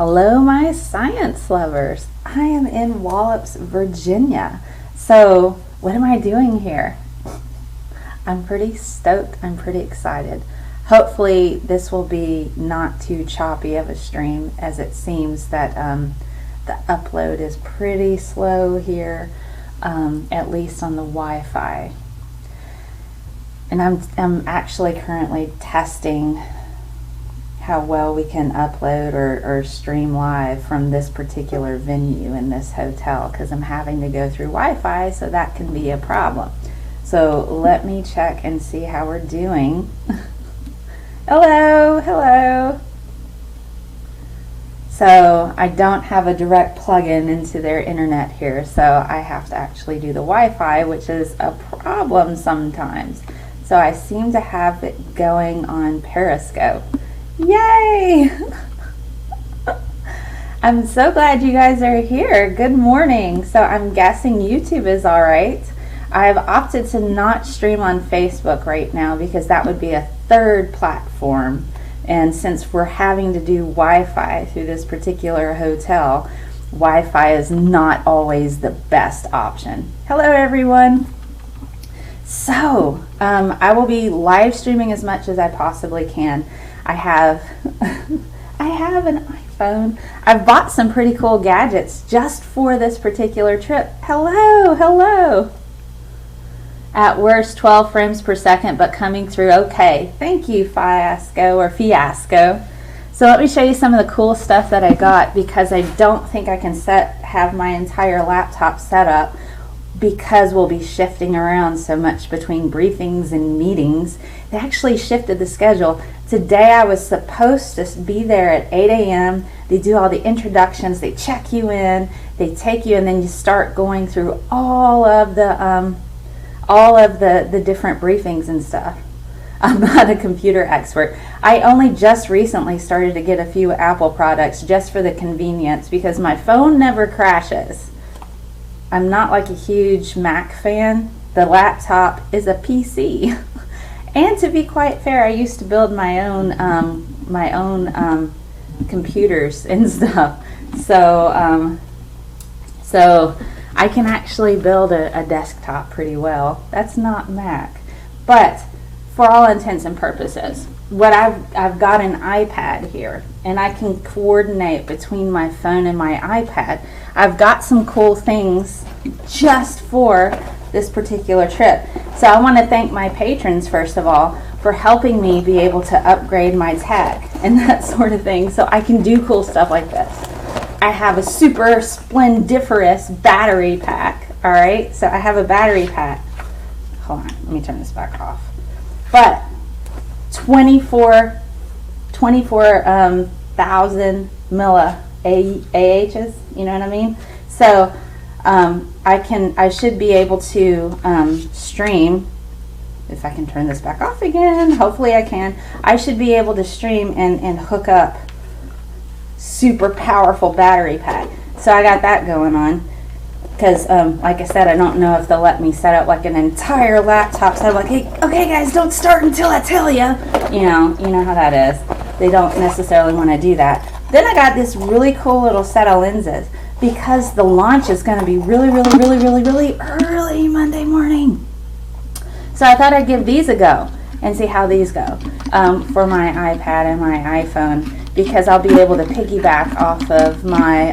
Hello, my science lovers. I am in Wallops, Virginia. So, what am I doing here? I'm pretty stoked. I'm pretty excited. Hopefully, this will be not too choppy of a stream, as it seems that the upload is pretty slow here, at least on the Wi-Fi. And I'm actually currently testing how well we can upload or stream live from this particular venue in this hotel, because I'm having to go through Wi-Fi, so that can be a problem. So let me check and see how we're doing. Hello. So I don't have a direct plug-in into their internet here, so I have to actually do the Wi-Fi, which is a problem sometimes. So I seem to have it going on Periscope. Yay! I'm so glad you guys are here. Good morning. So I'm guessing YouTube is all right. I've opted to not stream on Facebook right now because that would be a third platform. And since we're having to do Wi-Fi through this particular hotel, Wi-Fi is not always the best option. Hello, everyone. So I will be live streaming as much as I possibly can. I have an iPhone. I've bought some pretty cool gadgets just for this particular trip. Hello. At worst, 12 frames per second, but coming through okay. Thank you, Fiasco. So let me show you some of the cool stuff that I got, because I don't think I can have my entire laptop set up, because we'll be shifting around so much between briefings and meetings. They actually shifted the schedule. Today I was supposed to be there at 8 a.m. They do all the introductions, they check you in, they take you, and then you start going through all of the different briefings and stuff. I'm not a computer expert. I only just recently started to get a few Apple products just for the convenience, because my phone never crashes. I'm not like a huge Mac fan. The laptop is a PC. And to be quite fair, I used to build my own computers and stuff. So I can actually build a desktop pretty well. That's not Mac. But for all intents and purposes, what I've got an iPad here, and I can coordinate between my phone and my iPad. I've got some cool things just for this particular trip. So I want to thank my patrons, first of all, for helping me be able to upgrade my tech and that sort of thing, so I can do cool stuff like this. I have a super splendiferous battery pack. All right, so I have a battery pack. Hold on, let me turn this back off. But 24,000 AHs, you know what I mean? So I should be able to stream, if I can turn this back off again, hopefully I can. I should be able to stream and hook up super powerful battery pack. So I got that going on, because like I said, I don't know if they'll let me set up like an entire laptop. So I'm like, hey, okay guys, don't start until I tell you. You know how that is. They don't necessarily want to do that. Then I got this really cool little set of lenses, because the launch is going to be really early Monday morning. So I thought I'd give these a go and see how these go for my iPad and my iPhone, because I'll be able to piggyback off of my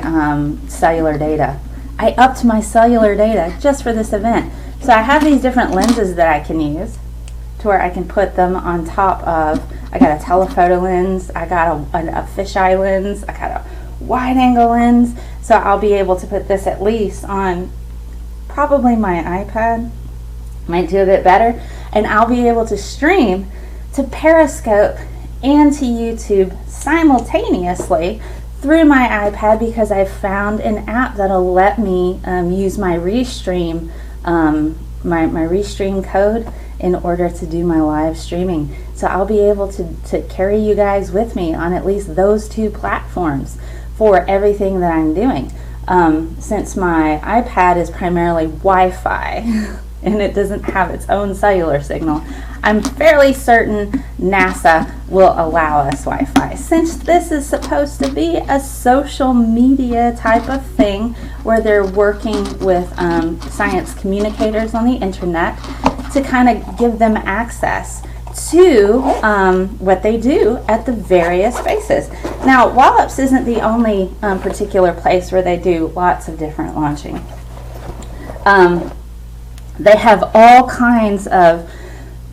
cellular data. I upped my cellular data just for this event. So I have these different lenses that I can use to where I can put them on top of, I got a telephoto lens, I got a fisheye lens, I got a wide angle lens. So I'll be able to put this at least on probably my iPad, might do a bit better, and I'll be able to stream to Periscope and to YouTube simultaneously through my iPad, because I've found an app that'll let me use my Restream, my Restream code in order to do my live streaming. So I'll be able to carry you guys with me on at least those two platforms for everything that I'm doing. Since my iPad is primarily Wi-Fi and it doesn't have its own cellular signal, I'm fairly certain NASA will allow us Wi-Fi. Since this is supposed to be a social media type of thing where they're working with science communicators on the internet to kind of give them access to what they do at the various bases. Now, Wallops isn't the only particular place where they do lots of different launching. They have all kinds of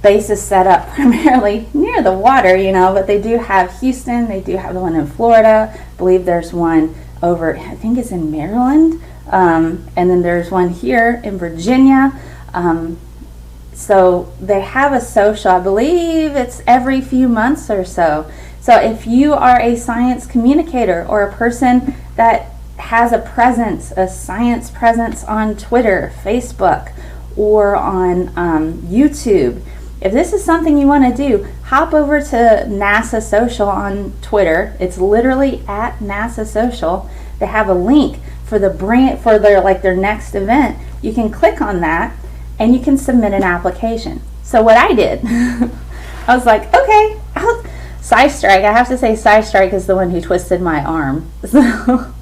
bases set up primarily near the water, you know, but they do have Houston, they do have the one in Florida, I believe there's one over, I think it's in Maryland, and then there's one here in Virginia. So they have a social, I believe it's every few months or so. So if you are a science communicator or a person that has a presence, a science presence on Twitter, Facebook, or on YouTube, if this is something you want to do, hop over to NASA Social on Twitter. It's literally at NASA Social. They have a link for their next event. You can click on that and you can submit an application. So what I did, I was like, okay, Sci-Strike. I have to say Sci-Strike is the one who twisted my arm. So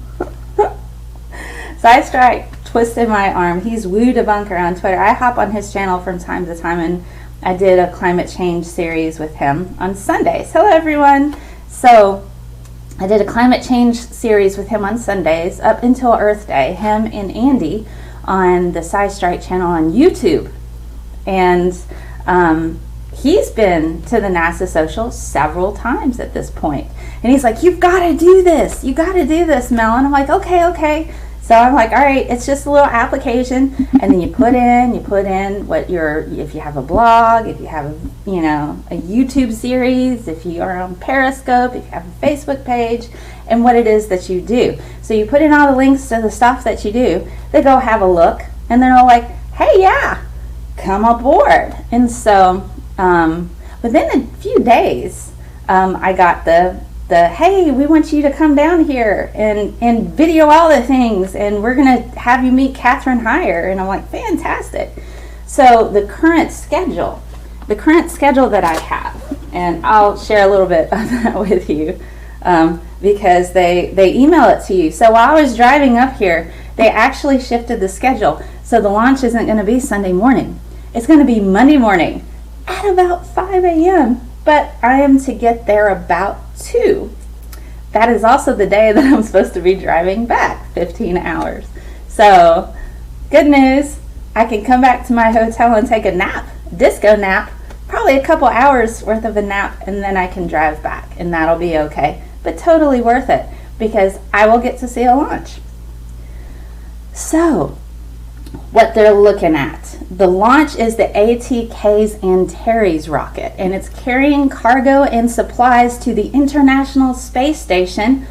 Sci-Strike twisted my arm. He's Woo Debunker on Twitter. I hop on his channel from time to time, and I did a climate change series with him on Sundays. Hello, everyone. So I did a climate change series with him on Sundays up until Earth Day, him and Andy on the Sci-Strike channel on YouTube. And he's been to the NASA Social several times at this point. And he's like, you've got to do this. You got to do this, Mel. And I'm like, okay. So I'm like, all right, it's just a little application, and then you put in what if you have a blog, if you have a YouTube series, if you are on Periscope, if you have a Facebook page, and what it is that you do. So you put in all the links to the stuff that you do. They go have a look, and they're all like, hey, yeah, come aboard. And so within a few days, I got the hey, we want you to come down here and video all the things, and we're going to have you meet Catherine Heyer. And I'm like, fantastic. So the current schedule that I have, and I'll share a little bit of that with you, because they email it to you. So while I was driving up here, they actually shifted the schedule. So the launch isn't going to be Sunday morning. It's going to be Monday morning at about 5 a.m., but I am to get there about 2. That is also the day that I'm supposed to be driving back, 15 hours. So, good news, I can come back to my hotel and take a nap, disco nap, probably a couple hours worth of a nap, and then I can drive back, and that'll be okay. But totally worth it, because I will get to see a launch. So, what they're looking at. The launch is the ATK's Antares Rocket, and it's carrying cargo and supplies to the International Space Station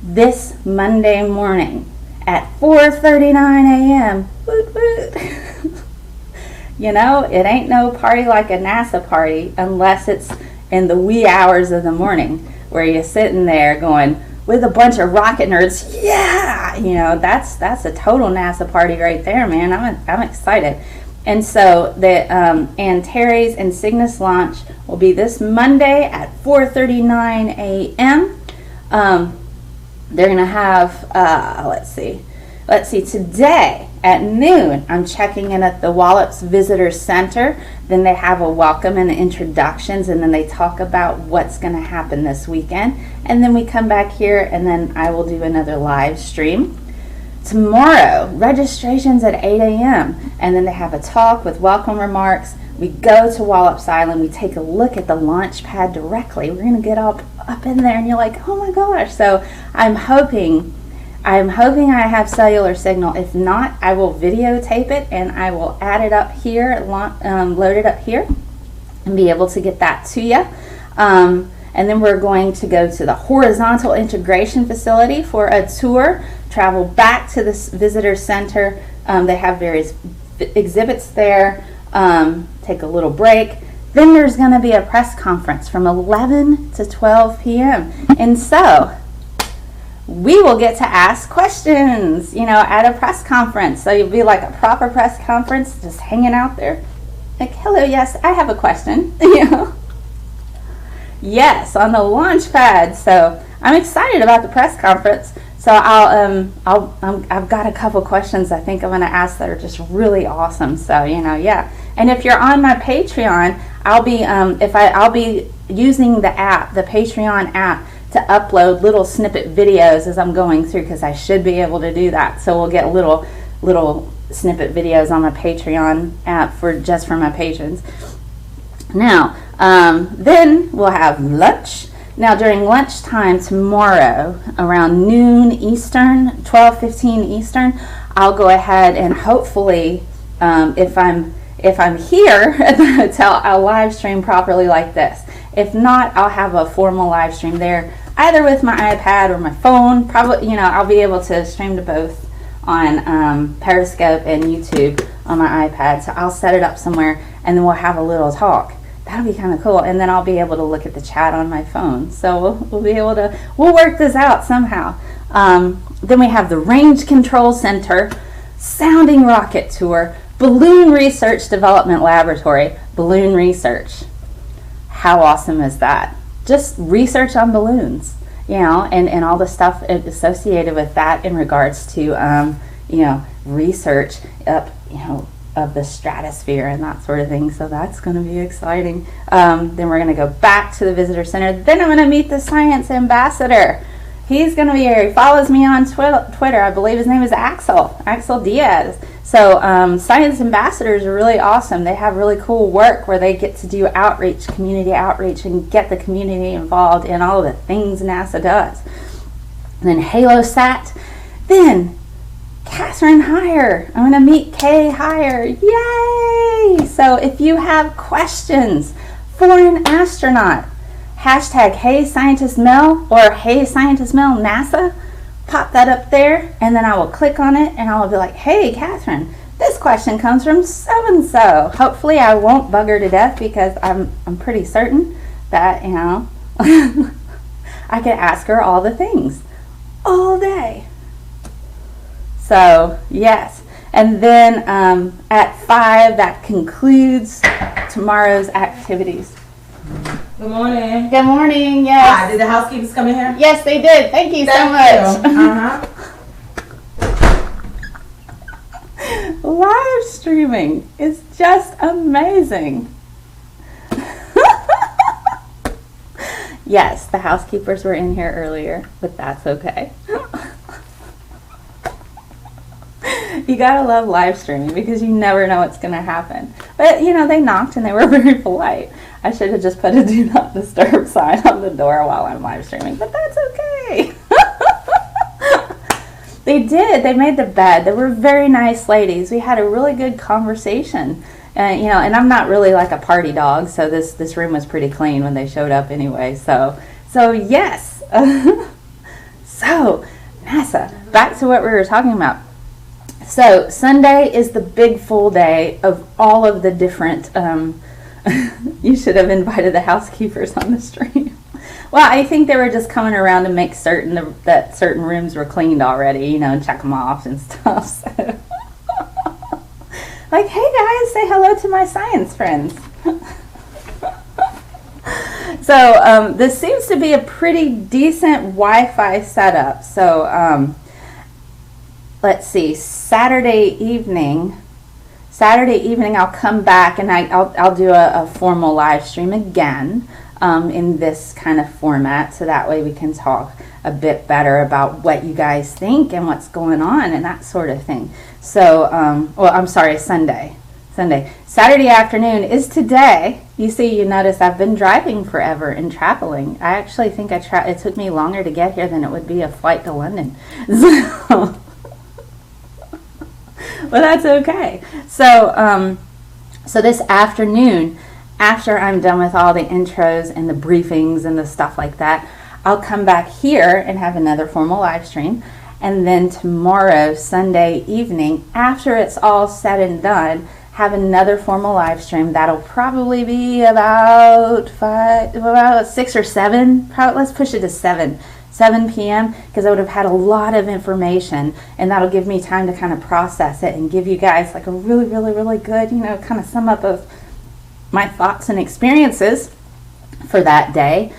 this Monday morning at 4:39 a.m. Woot woot. You know, it ain't no party like a NASA party unless it's in the wee hours of the morning where you're sitting there going, with a bunch of rocket nerds, yeah, you know, that's a total NASA party right there, man. I'm excited. And so the Antares and Cygnus launch will be this Monday at 4:39 a.m. They're gonna have let's see, today at noon, I'm checking in at the Wallops Visitor Center. Then they have a welcome and introductions, and then they talk about what's going to happen this weekend. And then we come back here, and then I will do another live stream. Tomorrow, registration's at 8 a.m. And then they have a talk with welcome remarks. We go to Wallops Island. We take a look at the launch pad directly. We're going to get up in there, and you're like, oh my gosh. So I'm hoping I have cellular signal. If not, I will videotape it and I will add it up here, load it up here, and be able to get that to you. And then we're going to go to the Horizontal Integration Facility for a tour, travel back to this visitor center. They have various exhibits there, take a little break. Then there's going to be a press conference from 11 to 12 p.m. And so, we will get to ask questions, you know, at a press conference. So you'll be like a proper press conference, just hanging out there. Like, hello, yes, I have a question, you know. Yes, on the launch pad. So I'm excited about the press conference. So I've got a couple questions I think I'm going to ask that are just really awesome. So, you know, yeah. And if you're on my Patreon, I'll be using the app, the Patreon app, to upload little snippet videos as I'm going through, because I should be able to do that. So we'll get little snippet videos on my Patreon app for my patrons. Now, then we'll have lunch. Now, during lunchtime tomorrow, around noon Eastern, 12:15 Eastern, I'll go ahead and hopefully, if I'm here at the hotel, I'll live stream properly like this. If not, I'll have a formal live stream there, either with my iPad or my phone. Probably, you know, I'll be able to stream to both on Periscope and YouTube on my iPad. So I'll set it up somewhere, and then we'll have a little talk. That'll be kind of cool. And then I'll be able to look at the chat on my phone. So we'll work this out somehow. Then we have the Range Control Center, Sounding Rocket Tour, Balloon Research Development Laboratory, Balloon Research. How awesome is that? Just research on balloons, you know, and all the stuff associated with that in regards to, you know, research up, you know, of the stratosphere and that sort of thing. So that's going to be exciting. Then we're going to go back to the visitor center. Then I'm going to meet the science ambassador. He's going to be here. He follows me on Twitter. I believe his name is Axel Diaz. So science ambassadors are really awesome. They have really cool work where they get to do outreach, community outreach, and get the community involved in all of the things NASA does. And then HaloSat. Then Catherine Heyer. I'm going to meet Kay Heyer. Yay! So if you have questions for an astronaut, hashtag Hey Scientist Mel or Hey Scientist Mel NASA, pop that up there, and then I will click on it, and I will be like, hey, Catherine, this question comes from so-and-so. Hopefully I won't bug her to death, because I'm pretty certain that, you know, I can ask her all the things all day. So, yes. And then at 5, that concludes tomorrow's activities. Good morning. Good morning, yes. Hi, did the housekeepers come in here? Yes, they did. Thank you so much. Live streaming is just amazing. Yes, the housekeepers were in here earlier, but that's okay. You gotta love live streaming, because you never know what's gonna happen. But, you know, they knocked and they were very polite. I should have just put a do not disturb sign on the door while I'm live streaming, but that's okay. They did. They made the bed. They were very nice ladies. We had a really good conversation. You know, and I'm not really like a party dog, so this room was pretty clean when they showed up anyway. So yes. So, NASA, back to what we were talking about. So Sunday is the big full day of all of the different, you should have invited the housekeepers on the stream. Well, I think they were just coming around to make certain that certain rooms were cleaned already, you know, and check them off and stuff. So. Like, hey guys, say hello to my science friends. So this seems to be a pretty decent Wi-Fi setup. So let's see, Saturday evening I'll come back and I'll do a formal live stream again in this kind of format, so that way we can talk a bit better about what you guys think and what's going on and that sort of thing. So, well, I'm sorry, Sunday. Saturday afternoon is today. You notice I've been driving forever and traveling. I actually think it took me longer to get here than it would be a flight to London. So, well, that's okay. So, so this afternoon, after I'm done with all the intros and the briefings and the stuff like that, I'll come back here and have another formal live stream. And then tomorrow, Sunday evening, after it's all said and done, have another formal live stream. That'll probably be about 6 or 7. Let's push it to 7 7 p.m. because I would have had a lot of information, and that'll give me time to kind of process it and give you guys like a really, really, really good, kind of sum up of my thoughts and experiences for that day.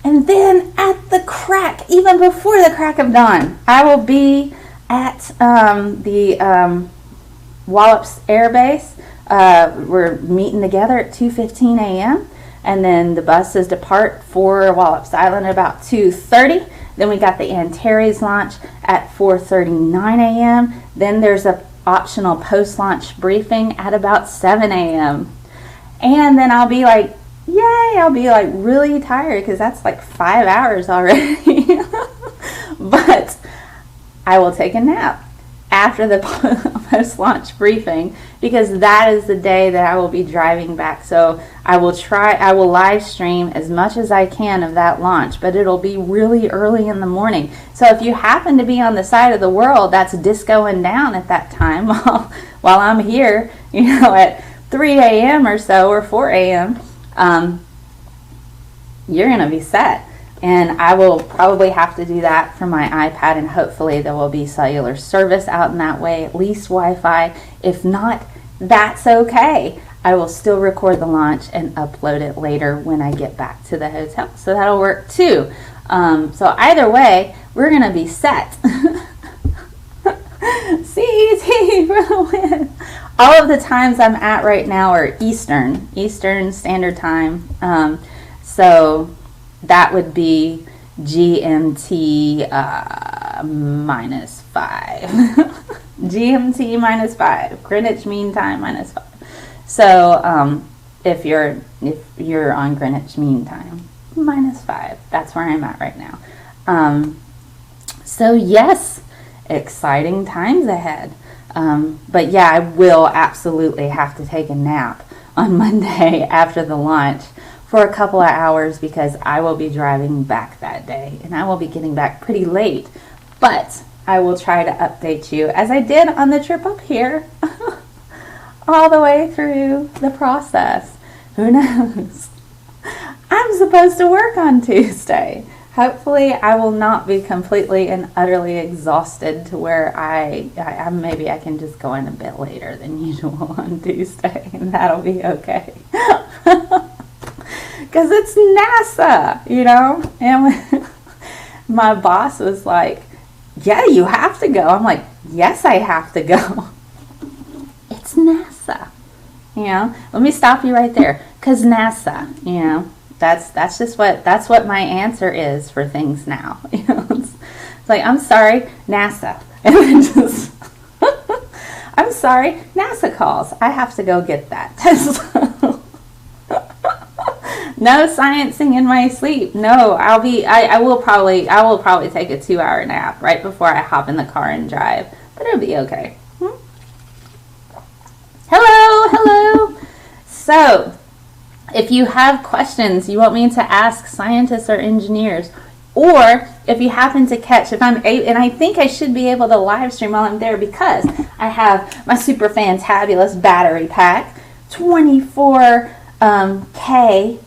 And then at the crack, even before the crack of dawn, I will be at the Wallops Air Base. We're meeting together at 2:15 a.m. and then the buses depart for Wallops Island at about 2:30. Then we got the Antares Launch at 4:39 a.m. Then there's a optional post-launch briefing at about 7 a.m. And then I'll be like, yay, I'll be like really tired because that's like 5 hours already. But I will take a nap after the post-launch briefing because that is the day that I will be driving back. So I will live stream as much as I can of that launch, but it'll be really early in the morning. So if you happen to be on the side of the world that's discoing down at that time while I'm here, at 3 a.m. or so, or 4 a.m., you're going to be set. And I will probably have to do that from my iPad, and hopefully there will be cellular service out in that way, at least Wi-Fi. If not, that's okay. I will still record the launch and upload it later when I get back to the hotel. So that'll work too. So either way, we're going to be set. CET for the win. All of the times I'm at right now are Eastern Standard Time. So that would be GMT -5. GMT -5. Greenwich Mean Time -5. So if you're on Greenwich Mean Time -5, that's where I'm at right now. So yes, exciting times ahead. But yeah, I will absolutely have to take a nap on Monday after the launch for a couple of hours because I will be driving back that day and I will be getting back pretty late. But I will try to update you as I did on the trip up here all the way through the process. Who knows? I'm supposed to work on Tuesday. Hopefully I will not be completely and utterly exhausted to where I maybe I can just go in a bit later than usual on Tuesday, and that'll be okay. Because it's NASA, and my boss was like, yeah, you have to go. I'm like, yes, I have to go. It's NASA, let me stop you right there, because NASA, that's what my answer is for things now. It's like, I'm sorry, NASA. And then just, I'm sorry, NASA calls. I have to go get that. No sciencing in my sleep. No, I will probably take a 2-hour nap right before I hop in the car and drive. But it'll be okay. Hello. So, if you have questions you want me to ask scientists or engineers, or if you happen to catch, and I think I should be able to live stream while I'm there because I have my super fantabulous battery pack, 24K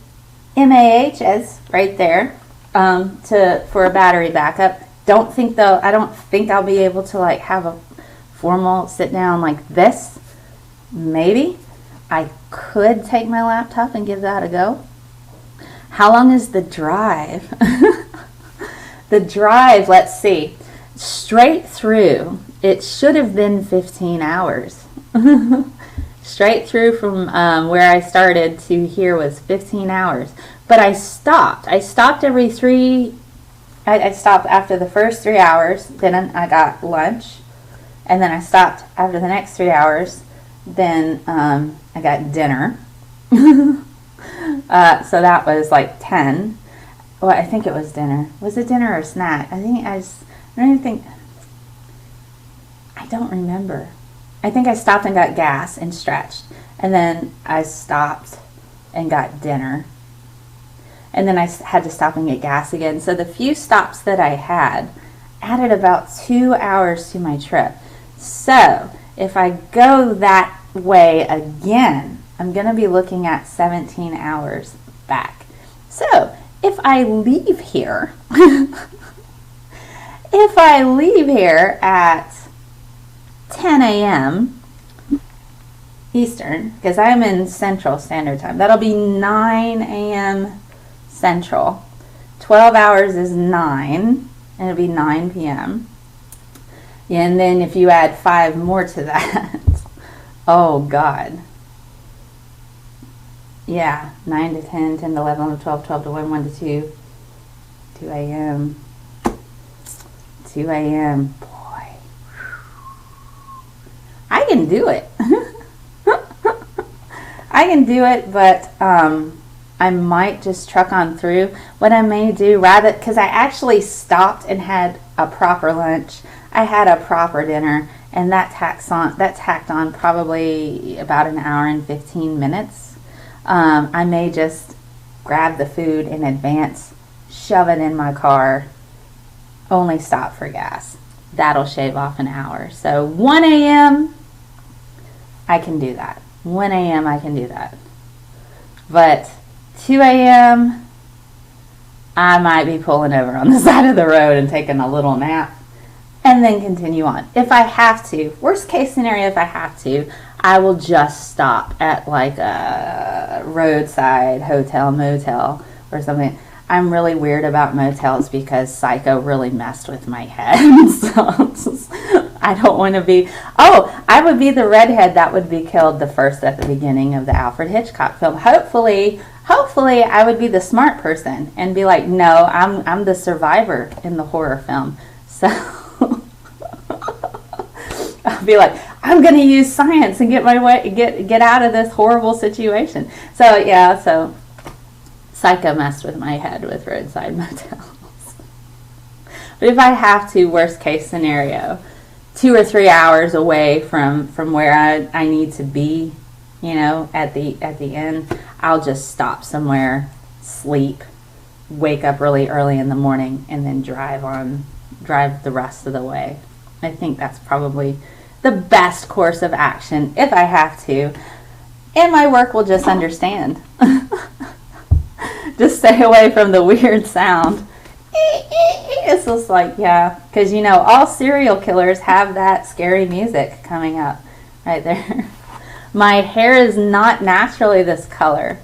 MAHs right there for a battery backup. I don't think I'll be able to like have a formal sit down like this. Maybe I could take my laptop and give that a go. How long is the drive? The drive, let's see, straight through, it should have been 15 hours. Straight through from where I started to here was 15 hours. But I stopped. I stopped every I stopped after the first 3 hours. Then I got lunch. And then I stopped after the next 3 hours. Then I got dinner. So that was like 10. Well, I think it was dinner. Was it dinner or snack? I don't remember. I think I stopped and got gas and stretched. And then I stopped and got dinner. And then I had to stop and get gas again. So the few stops that I had added about 2 hours to my trip. So if I go that way again, I'm going to be looking at 17 hours back. So if I leave here if I leave here at 10 a.m. Eastern, because I'm in Central Standard Time, that'll be 9 a.m. Central. 12 hours is 9, and it'll be 9 p.m. And then if you add 5 more to that, oh God. Yeah, 9 to 10, 10 to 11, 11 to 12, 12 to 1, 1 to 2, 2 a.m. 2 a.m. Boy. I can do it. I can do it, but I might just truck on through. What I may do, rather, because I actually stopped and had a proper lunch. I had a proper dinner, and that tacked on probably about an hour and 15 minutes. I may just grab the food in advance, shove it in my car, only stop for gas. That'll shave off an hour. So 1 a.m., I can do that. 1 a.m. I can do that. But 2 a.m., I might be pulling over on the side of the road and taking a little nap and then continue on. If I have to, worst case scenario, if I have to, I will just stop at like a roadside hotel, motel or something. I'm really weird about motels because Psycho really messed with my head. So I don't want to be... Oh, I would be the redhead that would be killed the first at the beginning of the Alfred Hitchcock film. Hopefully I would be the smart person and be like, no, I'm the survivor in the horror film. So I'll be like, I'm going to use science and get out of this horrible situation. So yeah, so Psycho messed with my head with roadside motels. But if I have to, worst case scenario, 2 or 3 hours away from where I need to be, at the end, I'll just stop somewhere, sleep, wake up really early in the morning, and then drive the rest of the way. I think that's probably the best course of action if I have to. And my work will just understand. Just stay away from the weird sound. It's just like, yeah, because all serial killers have that scary music coming up right there. My hair is not naturally this color.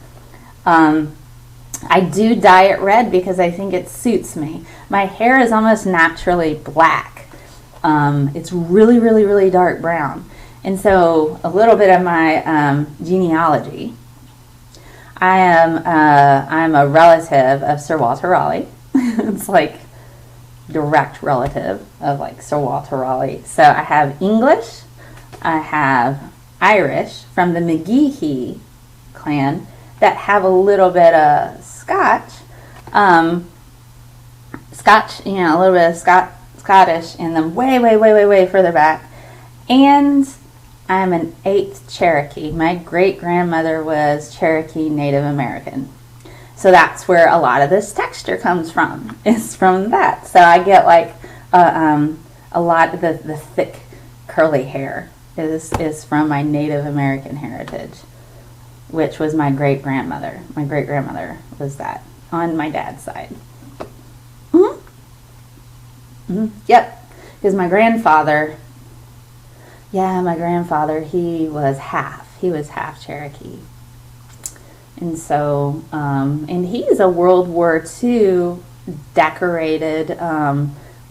I do dye it red because I think it suits me. My hair is almost naturally black. It's really, really, really dark brown. And so a little bit of my genealogy. I'm a relative of Sir Walter Raleigh. It's like direct relative of like Sir Walter Raleigh. So I have English, I have Irish from the McGeehee clan that have a little bit of Scotch, a little bit of Scottish in them way further back. And I'm an 8th Cherokee. My great-grandmother was Cherokee Native American. So that's where a lot of this texture comes from. It's from that. So I get like a lot of the thick curly hair is from my Native American heritage, which was my great-grandmother. My great-grandmother was that on my dad's side. Yep. Because my grandfather, he was half Cherokee. And so, and he's a World War II decorated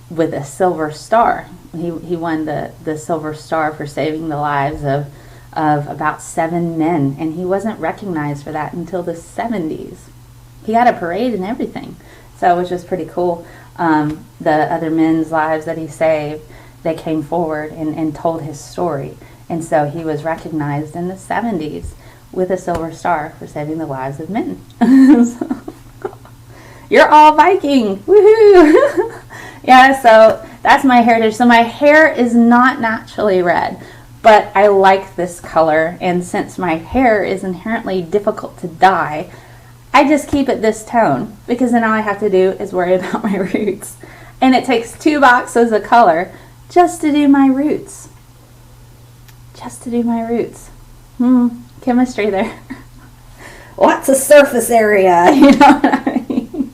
with a Silver Star. He won the Silver Star for saving the lives of about 7 men, and he wasn't recognized for that until the 70s. He had a parade and everything, so it was just pretty cool. The other men's lives that he saved, they came forward and told his story, and so he was recognized in the 70s with a Silver Star for saving the lives of men. You're all Viking! Woohoo! Yeah, so that's my heritage. So my hair is not naturally red, but I like this color, and since my hair is inherently difficult to dye, I just keep it this tone, because then all I have to do is worry about my roots. And it takes 2 boxes of color just to do my roots. Just to do my roots. Chemistry there. Lots of surface area, you know what I mean?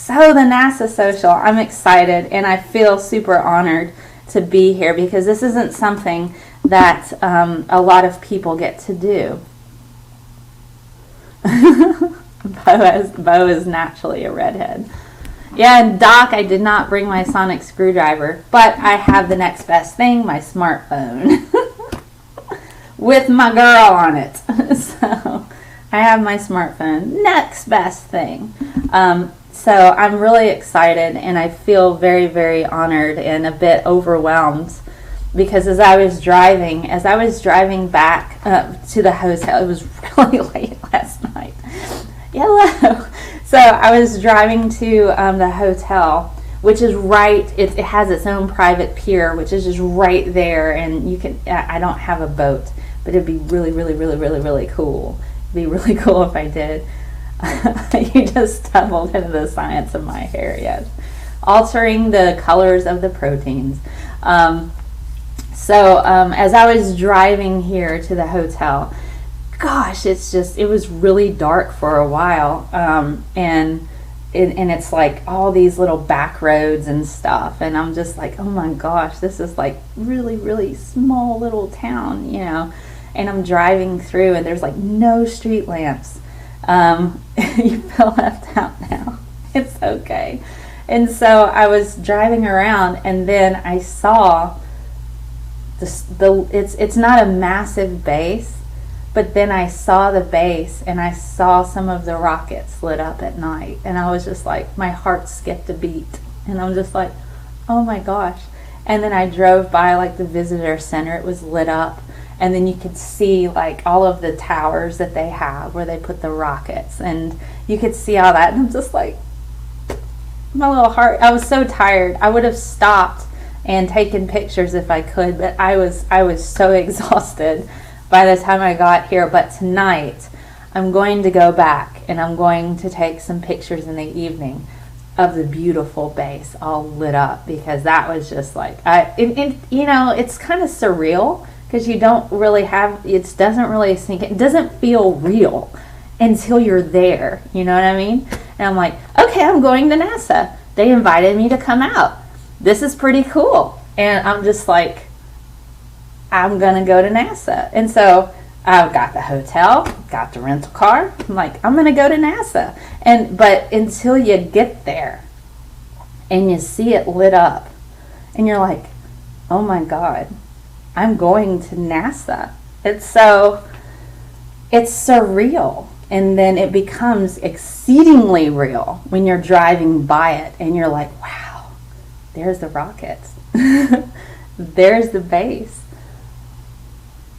So the NASA social, I'm excited and I feel super honored to be here because this isn't something that a lot of people get to do. Bo is naturally a redhead. Yeah, and Doc, I did not bring my sonic screwdriver, but I have the next best thing, my smartphone, with my girl on it. So I have my smartphone, next best thing. So I'm really excited, and I feel very, very honored and a bit overwhelmed because as I was driving back to the hotel, it was really late last night. Hello. So I was driving to the hotel, which is right, it has its own private pier, which is just right there, and you can, I don't have a boat, but it'd be really, really, really, really, really cool. It'd be really cool if I did. You just stumbled into the science of my hair, yes. Altering the colors of the proteins. So as I was driving here to the hotel, gosh, it was really dark for a while, and it's like all these little back roads and stuff, and I'm just like, oh my gosh, this is like really, really small little town, you know, and I'm driving through and there's like no street lamps. You feel left out now. It's okay. And so I was driving around and then I saw it's not a massive base, but then I saw the base and I saw some of the rockets lit up at night, and I was just like, my heart skipped a beat, and I'm just like, oh my gosh. And then I drove by like the visitor center, it was lit up, and then you could see like all of the towers that they have where they put the rockets, and you could see all that, and I'm just like, my little heart, I was so tired. I would have stopped and taken pictures if I could, but I was so exhausted by the time I got here. But tonight I'm going to go back and I'm going to take some pictures in the evening of the beautiful base all lit up, because that was just like, you know, it's kind of surreal because you don't really have, it doesn't really sink in, it doesn't feel real until you're there, you know what I mean? And I'm like, okay, I'm going to NASA. They invited me to come out. This is pretty cool. And I'm just like, I'm gonna go to NASA. And so I got the hotel, got the rental car. I'm like, I'm gonna go to NASA. But until you get there and you see it lit up and you're like, oh my God, I'm going to NASA. It's surreal. And then it becomes exceedingly real when you're driving by it and you're like, wow, there's the rockets. There's the base.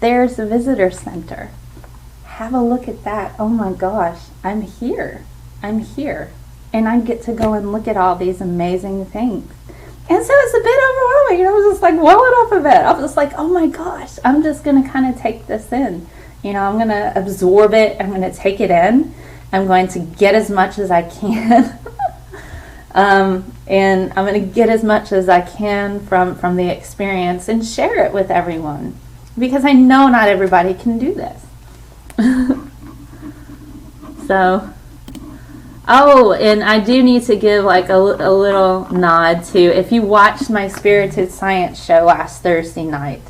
There's the visitor center. Have a look at that. Oh my gosh, I'm here. I'm here. And I get to go and look at all these amazing things. And so it's a bit overwhelming. I was just like welling up a bit. I was just like, oh my gosh, I'm just going to kind of take this in. You know, I'm going to absorb it. I'm going to take it in. I'm going to get as much as I can. And I'm going to get as much as I can from the experience and share it with everyone, because I know not everybody can do this. So, oh, and I do need to give like a little nod to, if you watched my Spirited Science show last Thursday night,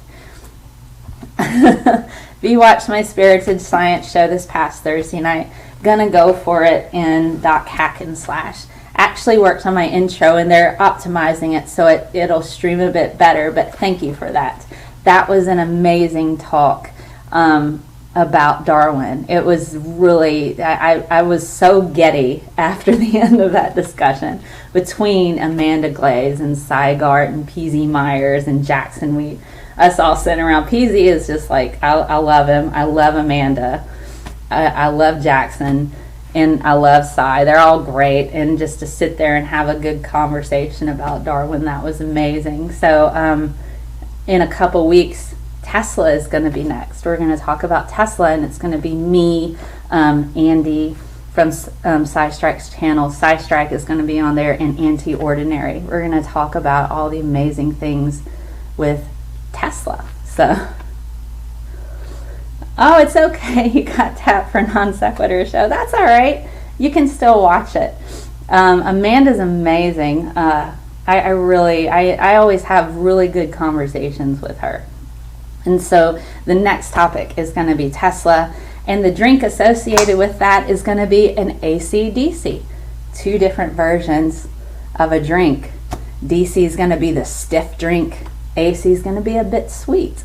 if you watched my Spirited Science show this past Thursday night, gonna go for it in Doc Hack and Slash. Actually worked on my intro and they're optimizing it so it'll stream a bit better, but thank you for that. That was an amazing talk about Darwin. It was really, I was so giddy after the end of that discussion between Amanda Glaze and Cy Gart and P.Z. Myers and Jackson. Us all sitting around. P.Z. is just like, I love him. I love Amanda. I love Jackson. And I love Cy. They're all great. And just to sit there and have a good conversation about Darwin, that was amazing. So in a couple weeks, Tesla is going to be next. We're going to talk about Tesla, and it's going to be me, Andy from SciStrike's channel. SciStrike is going to be on there, and Anti-Ordinary. We're going to talk about all the amazing things with Tesla. So, oh, it's okay. You got tapped for non sequitur show. That's all right. You can still watch it. Amanda's amazing. I always have really good conversations with her. And so the next topic is going to be Tesla, and the drink associated with that is going to be an AC/DC. Two different versions of a drink. DC is going to be the stiff drink. AC is going to be a bit sweet.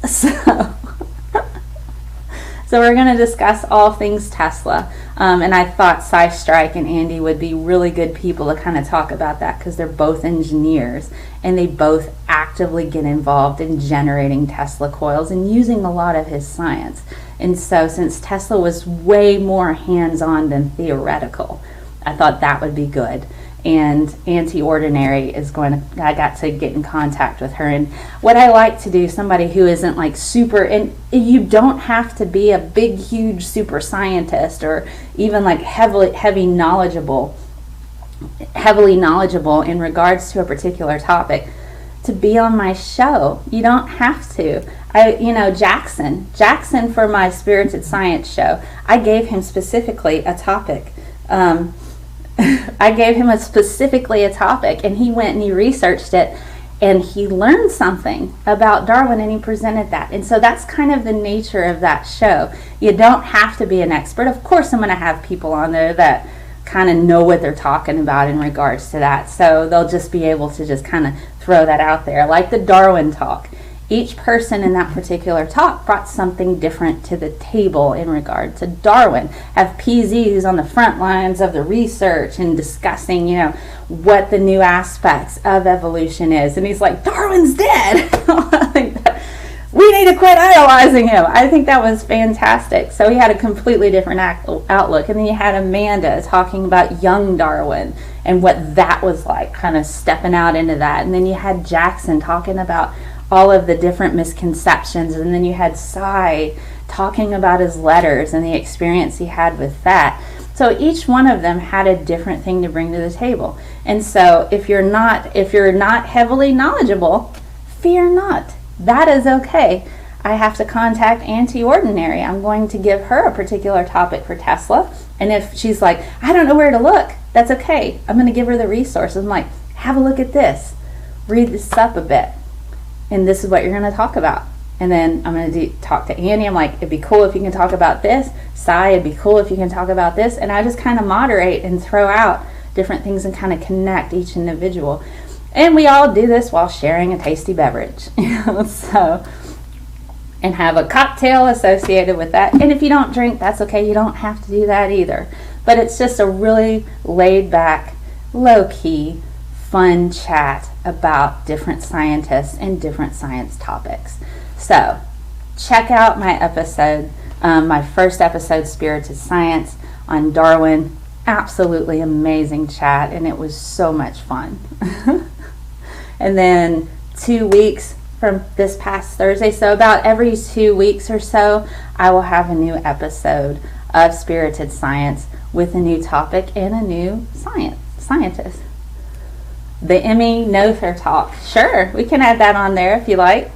So we're going to discuss all things Tesla. And I thought Cy Strike and Andy would be really good people to kind of talk about that, because they're both engineers and they both actively get involved in generating Tesla coils and using a lot of his science. And so since Tesla was way more hands-on than theoretical, I thought that would be good. And Auntie Ordinary I got to get in contact with her. And what I like to do, somebody who isn't like super, and you don't have to be a big, huge super scientist or even like heavily knowledgeable in regards to a particular topic to be on my show. You don't have to. Jackson for my Spirited Science show, I gave him specifically a topic. A topic, and he went and he researched it, and he learned something about Darwin, and he presented that. And so that's kind of the nature of that show. You don't have to be an expert. Of course, I'm going to have people on there that kind of know what they're talking about in regards to that, so they'll just be able to just kind of throw that out there, like the Darwin talk. Each person in that particular talk brought something different to the table in regard to Darwin. Have PZ who's on the front lines of the research and discussing, what the new aspects of evolution is. And he's like, Darwin's dead. We need to quit idolizing him. I think that was fantastic. So he had a completely different outlook. And then you had Amanda talking about young Darwin and what that was like, kind of stepping out into that. And then you had Jackson talking about all of the different misconceptions, and then you had Cy talking about his letters and the experience he had with that. So each one of them had a different thing to bring to the table. And so if you're not heavily knowledgeable, fear not. That is okay. I have to contact Auntie Ordinary. I'm going to give her a particular topic for Tesla, and if she's like, I don't know where to look, that's okay. I'm going to give her the resources. I'm like, have a look at this, read this up a bit, and this is what you're going to talk about. And then I'm going to talk to Annie. I'm like, it'd be cool if you can talk about this. Cy, it'd be cool if you can talk about this. And I just kind of moderate and throw out different things and kind of connect each individual. And we all do this while sharing a tasty beverage. So, and have a cocktail associated with that. And if you don't drink, that's okay. You don't have to do that either. But it's just a really laid back, low key, fun chat about different scientists and different science topics. So check out my episode, my first episode, Spirited Science, on Darwin. Absolutely amazing chat, and it was so much fun. And then 2 weeks from this past Thursday, so about every 2 weeks or so, I will have a new episode of Spirited Science with a new topic and a new scientist. The Emmy Noether talk. Sure, we can add that on there if you like.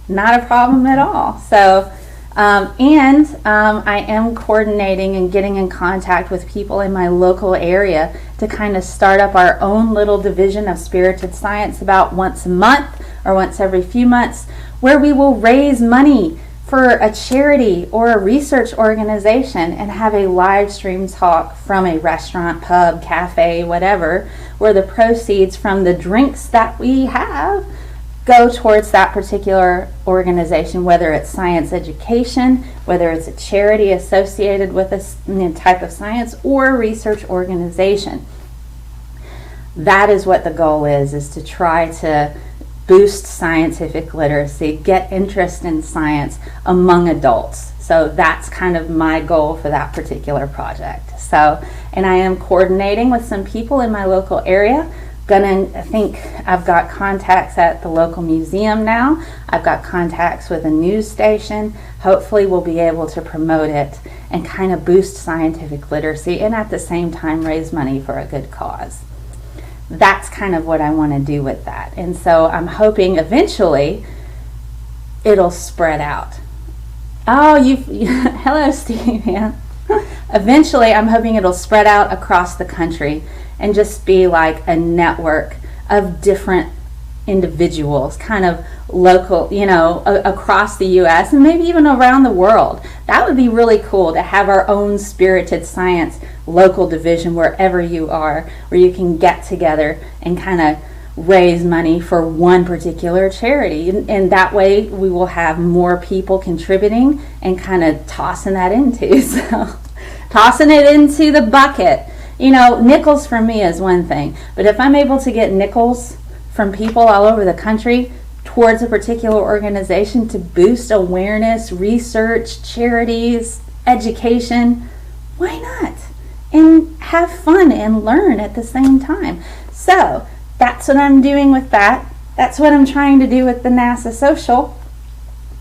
Not a problem at all. So, I am coordinating and getting in contact with people in my local area to kind of start up our own little division of Spirited Science about once a month or once every few months, where we will raise money for a charity or a research organization and have a live stream talk from a restaurant, pub, cafe, whatever, where the proceeds from the drinks that we have go towards that particular organization, whether it's science education, whether it's a charity associated with a type of science, or a research organization. That is what the goal is to try to boost scientific literacy, get interest in science among adults. So that's kind of my goal for that particular project. So, and I am coordinating with some people in my local area. I think I've got contacts at the local museum now. I've got contacts with a news station. Hopefully we'll be able to promote it and kind of boost scientific literacy and at the same time raise money for a good cause. That's kind of what I want to do with that. And so I'm hoping eventually it'll spread out. Oh, hello, Steve. Yeah. Eventually I'm hoping it'll spread out across the country and just be like a network of different individuals, kind of local, across the US and maybe even around the world. That would be really cool to have our own Spirited Science local division wherever you are, where you can get together and kind of raise money for one particular charity, and that way we will have more people contributing and kind of tossing that into so tossing it into the bucket. Nickels from me is one thing, but if I'm able to get nickels from people all over the country towards a particular organization to boost awareness, research, charities, education, why not? And have fun and learn at the same time. So that's what I'm doing with that. That's what I'm trying to do with the NASA Social.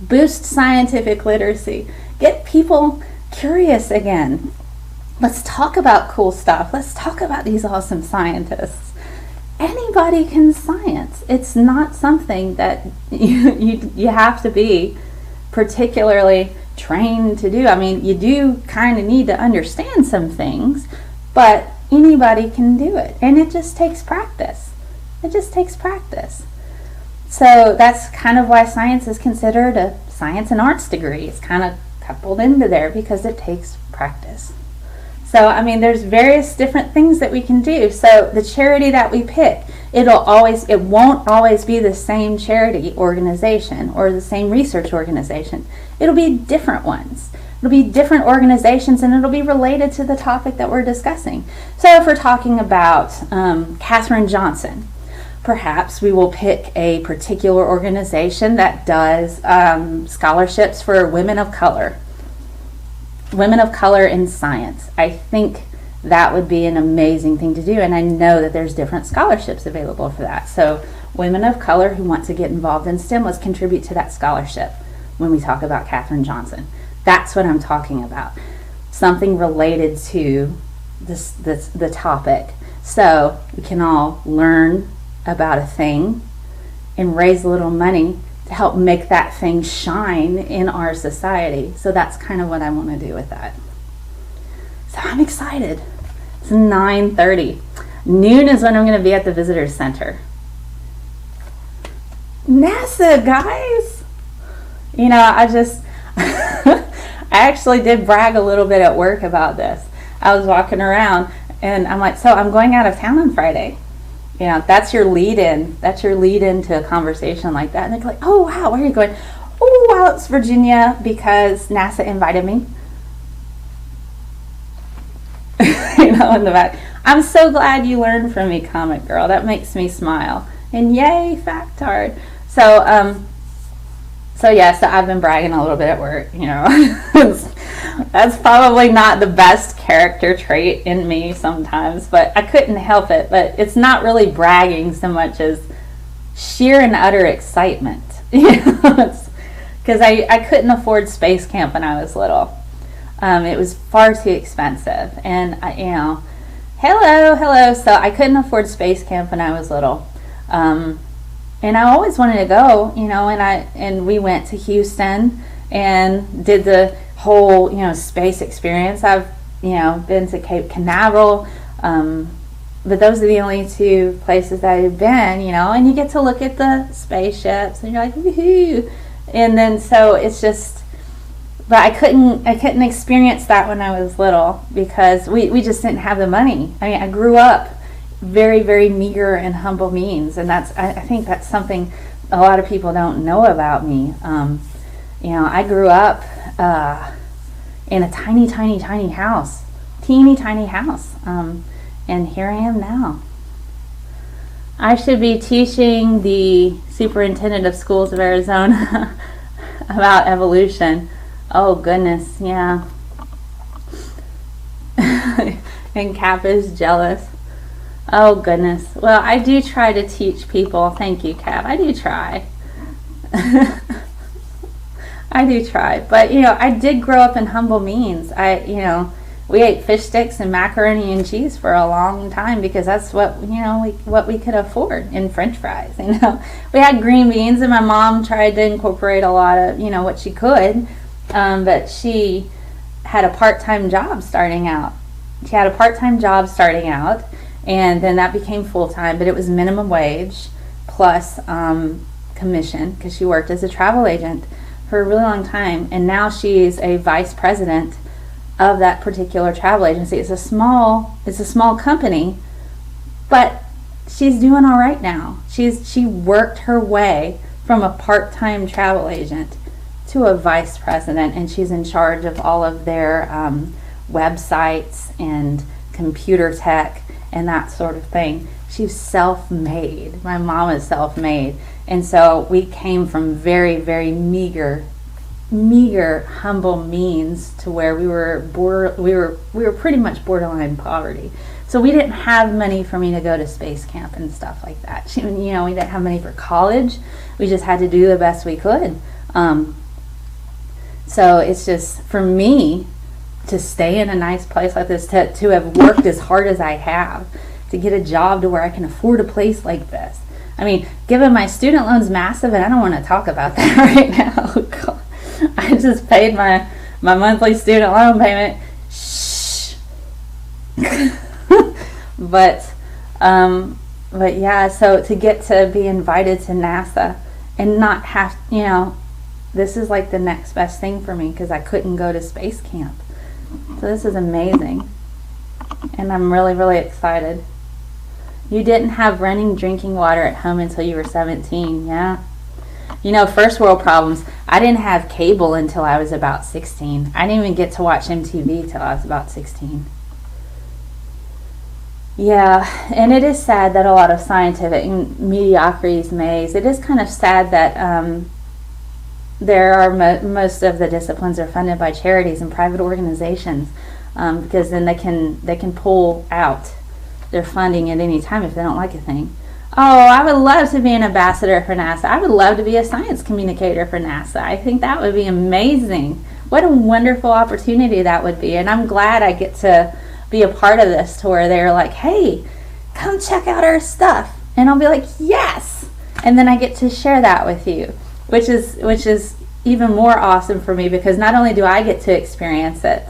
Boost scientific literacy. Get people curious again. Let's talk about cool stuff. Let's talk about these awesome scientists. Anybody can science. It's not something that you have to be particularly trained to do. I mean, you do kind of need to understand some things, but anybody can do it. And it just takes practice. It just takes practice. So that's kind of why science is considered a science and arts degree. It's kind of coupled into there because it takes practice. So, I mean, there's various different things that we can do. So the charity that we pick, it won't always be the same charity organization or the same research organization. It'll be different ones. It'll be different organizations, and it'll be related to the topic that we're discussing. So if we're talking about Katherine Johnson, perhaps we will pick a particular organization that does scholarships for women of color in science. I think that would be an amazing thing to do, and I know that there's different scholarships available for that. So women of color who want to get involved in STEM, let's contribute to that scholarship when we talk about Katherine Johnson. That's what I'm talking about. Something related to the topic. So we can all learn about a thing and raise a little money to help make that thing shine in our society. So that's kind of what I want to do with that. So I'm excited. It's 9:30. Noon is when I'm going to be at the Visitors Center. NASA, guys! I actually did brag a little bit at work about this. I was walking around and I'm like, so I'm going out of town on Friday. That's your lead in. That's your lead into a conversation like that. And they're like, oh, wow, where are you going? Oh, Wallops, Virginia, because NASA invited me. In the back. I'm so glad you learned from me, Comic Girl. That makes me smile. And yay, Factard. So I've been bragging a little bit at work. That's probably not the best character trait in me sometimes, but I couldn't help it. But it's not really bragging so much as sheer and utter excitement. Because I couldn't afford space camp when I was little. It was far too expensive, and hello. So I couldn't afford space camp when I was little. And I always wanted to go, and we went to Houston and did the whole, space experience. I've, been to Cape Canaveral, but those are the only two places that I've been, and you get to look at the spaceships and you're like, woohoo. And then, so it's just, but I couldn't experience that when I was little because we just didn't have the money. I mean, I grew up very, very meager and humble means, and I think that's something a lot of people don't know about me. I grew up in a tiny house, teeny tiny house, and here I am now. I should be teaching the superintendent of schools of Arizona about evolution. Oh goodness, yeah. And Cap is jealous. Oh goodness. Well, I do try to teach people. Thank you, Cap. I do try. I do try. But, I did grow up in humble means. We ate fish sticks and macaroni and cheese for a long time because that's what, what we could afford, and French fries, We had green beans, and my mom tried to incorporate a lot of, what she could. But she had a part-time job starting out. And then that became full-time, but it was minimum wage plus commission, because she worked as a travel agent for a really long time. And now she's a vice president of that particular travel agency. It's a small company, but she's doing all right now. She worked her way from a part-time travel agent to a vice president, and she's in charge of all of their websites and computer tech and that sort of thing. She's self-made. My mom is self-made, and so we came from very, very meager, humble means to where we were pretty much borderline poverty. So we didn't have money for me to go to space camp and stuff like that. We didn't have money for college. We just had to do the best we could. So it's just, for me, to stay in a nice place like this, to have worked as hard as I have, to get a job to where I can afford a place like this. I mean, given my student loan's massive, and I don't want to talk about that right now. I just paid my monthly student loan payment. Shh. But yeah, so to get to be invited to NASA and not have, this is like the next best thing for me, because I couldn't go to space camp. So this is amazing. And I'm really, really excited. You didn't have running drinking water at home until you were 17, yeah? First world problems. I didn't have cable until I was about 16. I didn't even get to watch MTV till I was about 16. Yeah, and it is sad that a lot of scientific mediocrity is made. It is kind of sad that most of the disciplines are funded by charities and private organizations, because then they can pull out their funding at any time if they don't like a thing. Oh, I would love to be an ambassador for NASA. I would love to be a science communicator for NASA. I think that would be amazing. What a wonderful opportunity that would be. And I'm glad I get to be a part of this, to where they're like, hey, come check out our stuff. And I'll be like, yes. And then I get to share that with you, which is even more awesome for me, because not only do I get to experience it,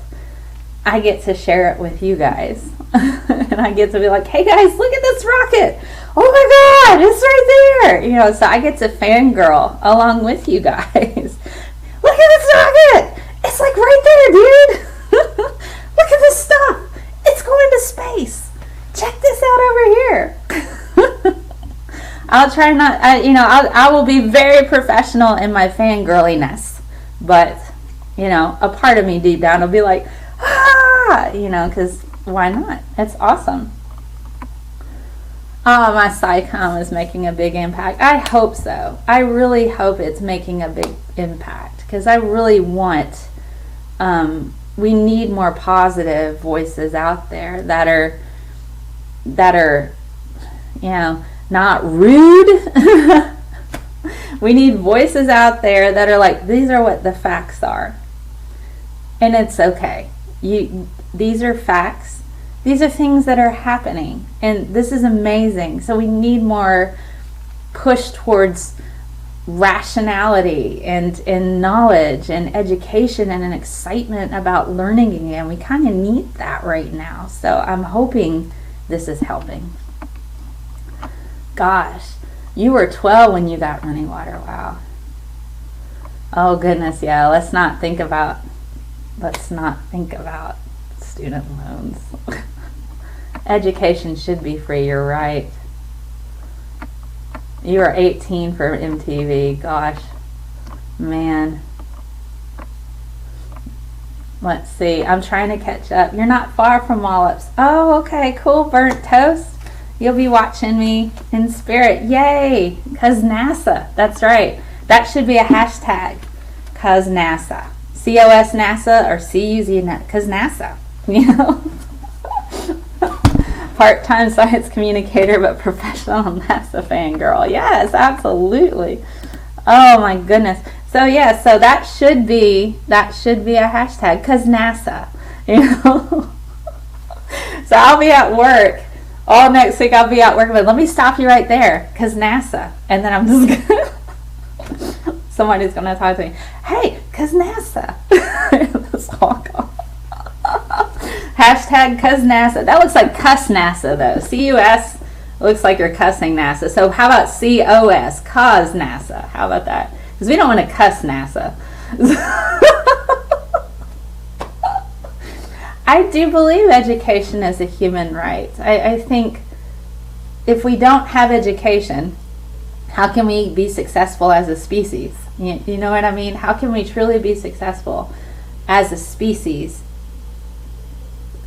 I get to share it with you guys. And I get to be like, hey guys, look at this rocket. Oh my God, it's right there. So I get to fangirl along with you guys. Look at this rocket. It's like right there, dude. Look at this stuff. It's going to space. Check this out over here. I'll try not, I will be very professional in my fangirliness, but, a part of me deep down will be like, because why not? It's awesome. Oh, my SciComm is making a big impact. I hope so. I really hope it's making a big impact, because I really want, we need more positive voices out there that are, not rude. We need voices out there that are like, these are what the facts are. And it's okay. These are facts. These are things that are happening. And this is amazing. So we need more push towards rationality and knowledge and education and an excitement about learning again. We kind of need that right now. So I'm hoping this is helping. Gosh, you were 12 when you got running water. Wow. Oh goodness, yeah. Let's not think about student loans. Education should be free, you're right. You are 18 for MTV. Gosh, man. Let's see. I'm trying to catch up. You're not far from Wallops. Oh, okay, cool. Burnt toast. You'll be watching me in spirit. Yay! 'Cause NASA. That's right. That should be a hashtag. 'Cause NASA. COS NASA or CUZ NASA. 'Cause NASA. Part-time science communicator, but professional NASA fangirl. Yes, absolutely. Oh my goodness. So yeah, so that should be a hashtag, 'cause NASA. So I'll be at work all next week. I'll be at work, but let me stop you right there, 'cause NASA. And then I'm just gonna somebody's gonna talk to me. Hey, 'cause NASA. Hashtag cuz NASA. That looks like cuss NASA though. CUS looks like you're cussing NASA. So how about COS? Cause NASA. How about that? Because we don't want to cuss NASA. I do believe education is a human right. I think if we don't have education, how can we be successful as a species? You know what I mean? How can we truly be successful as a species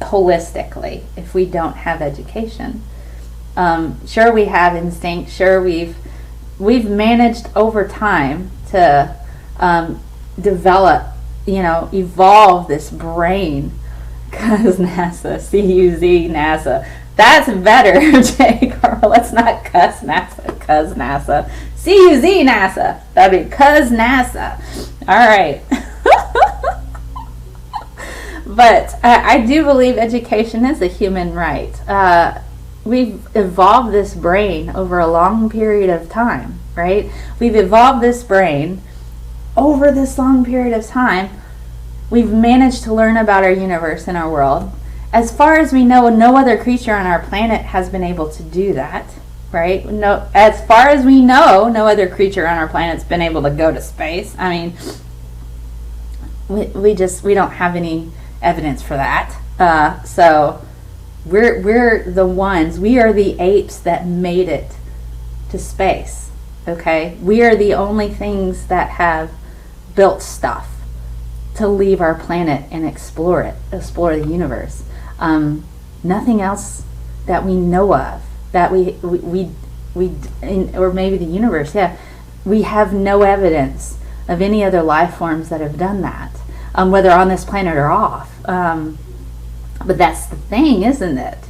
holistically if we don't have education? Sure, we have instinct. Sure, we've managed over time to develop, evolve this brain. Cuz NASA, C-U-Z, NASA. That's better, Jay Carl. Let's not cuss NASA, cuz NASA. C-U-Z, NASA. That'd be cuz NASA. All right. But I do believe education is a human right. We've evolved this brain over a long period of time, right? We've evolved this brain over this long period of time. We've managed to learn about our universe and our world. As far as we know, no other creature on our planet has been able to do that, right? No, as far as we know, no other creature on our planet's been able to go to space. I mean, we don't have any evidence for that. So we're the ones. We are the apes that made it to space. Okay, we are the only things that have built stuff to leave our planet and explore the universe. Nothing else that we know of, that or maybe the universe, yeah, we have no evidence of any other life forms that have done that, whether on this planet or off. But that's the thing, isn't it?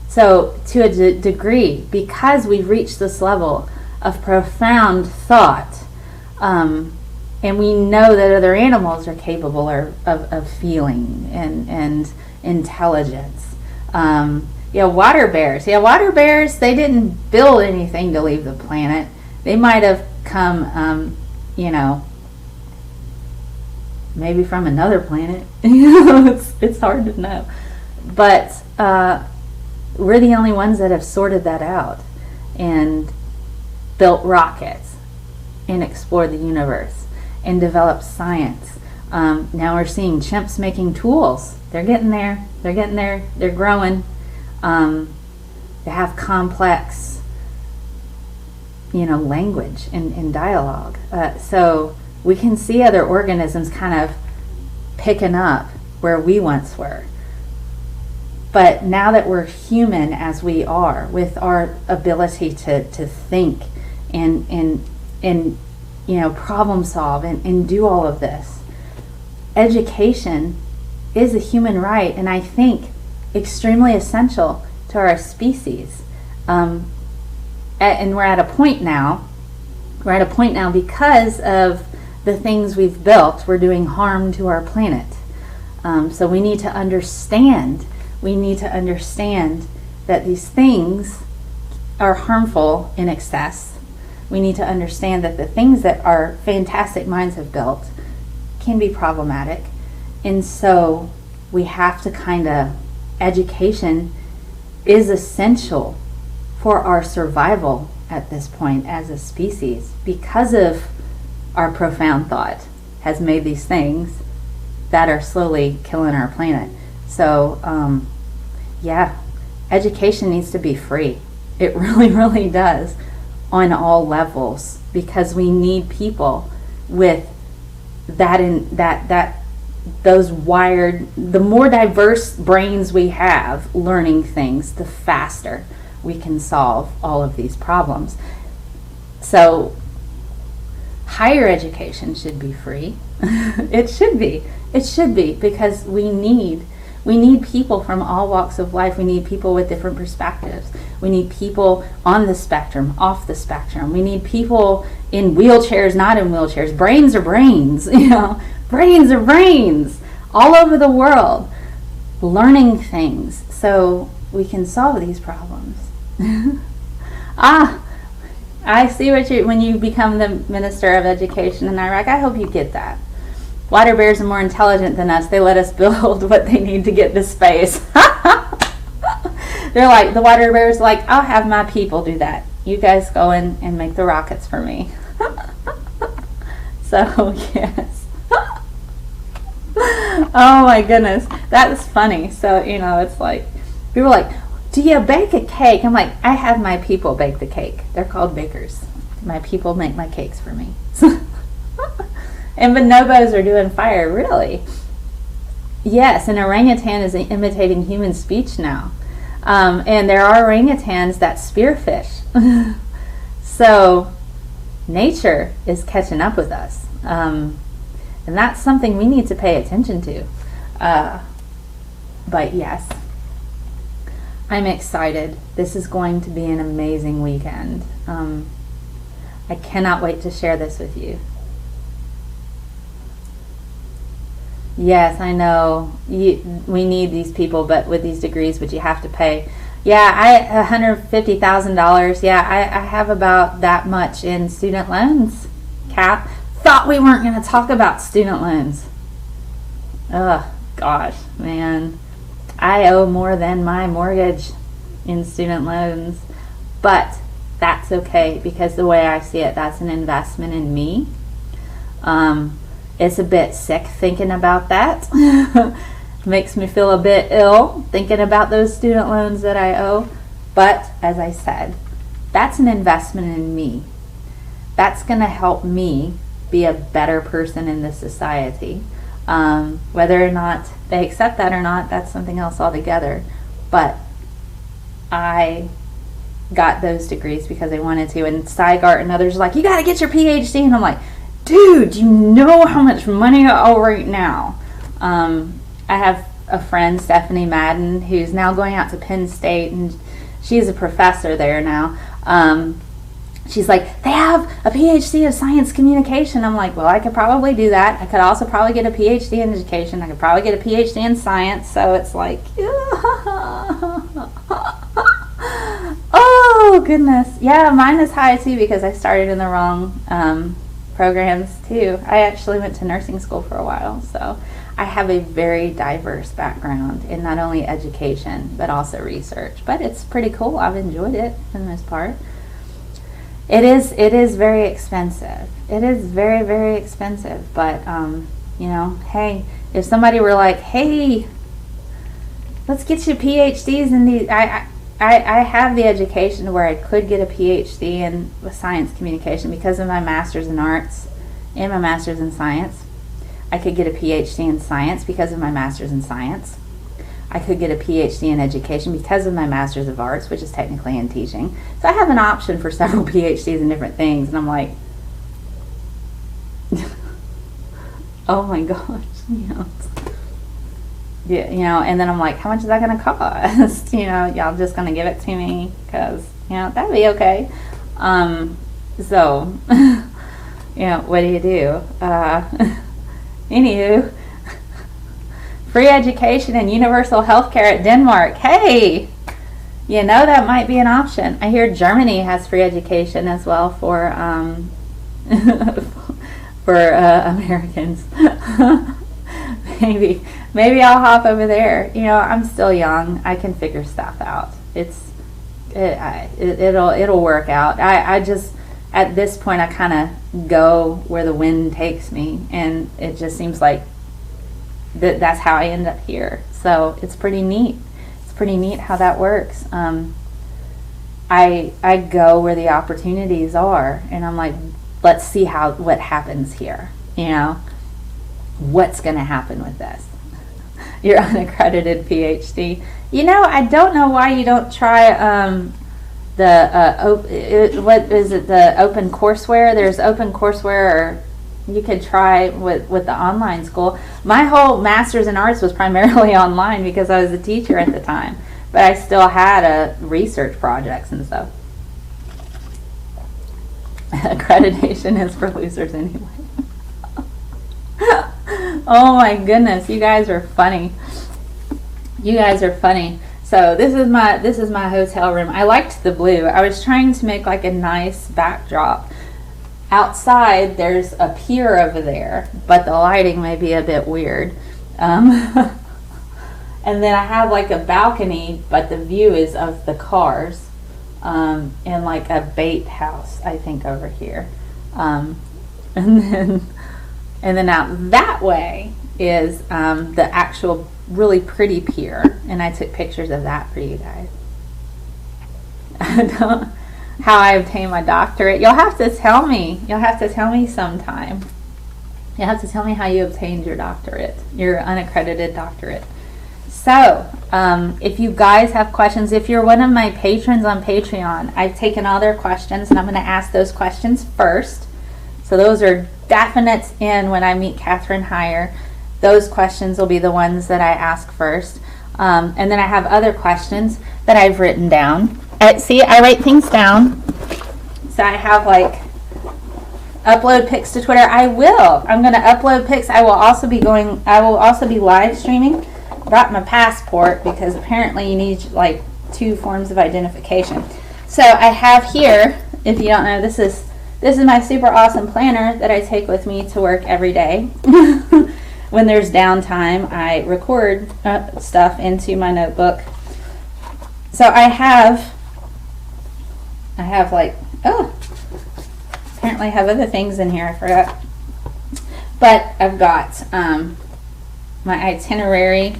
So to a degree, because we've reached this level of profound thought, and we know that other animals are capable of feeling and intelligence. Water bears. Yeah, water bears, they didn't build anything to leave the planet. They might have come, maybe from another planet. It's hard to know. But we're the only ones that have sorted that out and built rockets and explored the universe and developed science. Now we're seeing chimps making tools. They're getting there. They're growing. They have complex, language and dialogue. So we can see other organisms kind of picking up where we once were. But now that we're human as we are, with our ability to think and problem solve and do all of this, education is a human right, and I think extremely essential to our species. And we're at a point now because of the things we've built, we're doing harm to our planet. So we need to understand that these things are harmful in excess. We need to understand that the things that our fantastic minds have built can be problematic. And so we have to education is essential for our survival at this point as a species, because of our profound thought has made these things that are slowly killing our planet. So, education needs to be free. It really, really does, on all levels, because we need people with those wired, the more diverse brains we have learning things, the faster we can solve all of these problems. So higher education should be free. It should be, because we need people from all walks of life. We need people with different perspectives. We need people on the spectrum, off the spectrum. We need people in wheelchairs, not in wheelchairs. Brains are brains, brains are brains all over the world, learning things so we can solve these problems. I see when you become the Minister of Education in Iraq. I hope you get that. Water bears are more intelligent than us. They let us build what they need to get to space. They're like, the water bears like, I'll have my people do that. You guys go in and make the rockets for me. So, yes. Oh my goodness. That's funny. So, it's like, people are like, do you bake a cake? I'm like, I have my people bake the cake. They're called bakers. My people make my cakes for me. And bonobos are doing fire, really? Yes, an orangutan is imitating human speech now. And there are orangutans that spearfish. So nature is catching up with us. And that's something we need to pay attention to. But yes, I'm excited. This is going to be an amazing weekend. I cannot wait to share this with you. Yes, I know we need these people, but with these degrees, but you have to pay. Yeah, $150,000. Yeah, I have about that much in student loans. Cap, thought we weren't going to talk about student loans. Oh gosh, man, I owe more than my mortgage in student loans, but that's okay because the way I see it, that's an investment in me. It's a bit sick thinking about that. Makes me feel a bit ill thinking about those student loans that I owe. But as I said, that's an investment in me. That's going to help me be a better person in this society. Whether or not they accept that or not, that's something else altogether. But I got those degrees because I wanted to. And Steigaard and others are like, you got to get your PhD. And I'm like, dude, you know how much money I owe right now. I have a friend, Stephanie Madden, who's now going out to Penn State, and she's a professor there now. She's like, they have a PhD of science communication. I'm like, well, I could probably do that. I could also probably get a PhD in education. I could probably get a PhD in science. So it's like, oh, goodness. Yeah, mine is high, too, because I started in the wrong programs too. I actually went to nursing school for a while, so I have a very diverse background in not only education but also research. But it's pretty cool. I've enjoyed it for the most part. It is very expensive. It is very, very expensive. But hey, if somebody were like, hey, let's get you PhDs in these, I have the education where I could get a PhD in science communication because of my master's in arts and my master's in science. I could get a PhD in science because of my master's in science. I could get a PhD in education because of my master's of arts, which is technically in teaching. So I have an option for several PhDs in different things, and I'm like, oh my gosh, Yeah, and then I'm like, how much is that going to cost? Y'all just going to give it to me? Because, that'd be okay. So, what do you do? Anywho, free education and universal health care at Denmark. Hey, that might be an option. I hear Germany has free education as well for Americans. Maybe I'll hop over there. I'm still young. I can figure stuff out. It'll work out. I just, at this point, I kind of go where the wind takes me, and it just seems like that's how I end up here. So it's pretty neat. It's pretty neat how that works. I go where the opportunities are, and I'm like, let's see what happens here. What's going to happen with this? Your unaccredited PhD. I don't know why you don't try what is it? The open courseware. There's open courseware, or you could try with the online school. My whole master's in arts was primarily online because I was a teacher at the time, but I still had research projects and stuff. Accreditation is for losers anyway. Oh my goodness, you guys are funny. So this is my hotel room. I liked the blue. I was trying to make like a nice backdrop. outside there's a pier over there, but the lighting may be a bit weird. And then I have like a balcony, but the view is of the cars, and like a bait house, I think, over here. And then out that way is the actual really pretty pier, and I took pictures of that for you guys. How I obtained my doctorate. You'll have to tell me. You'll have to tell me sometime. You'll have to tell me how you obtained your doctorate, your unaccredited doctorate. So, if you guys have questions, if you're one of my patrons on Patreon, I've taken all their questions and I'm going to ask those questions first. So those are definites in when I meet Catherine Heyer. Those questions will be the ones that I ask first. And then I have other questions that I've written down. See, I write things down. So I have like upload pics to Twitter. I'm going to upload pics. I will also be live streaming. Brought my passport because apparently you need like 2 forms of identification. So I have here, if you don't know, this is my super awesome planner that I take with me to work every day. When there's downtime, I record stuff into my notebook. So I have like, apparently I have other things in here, I forgot. But I've got my itinerary,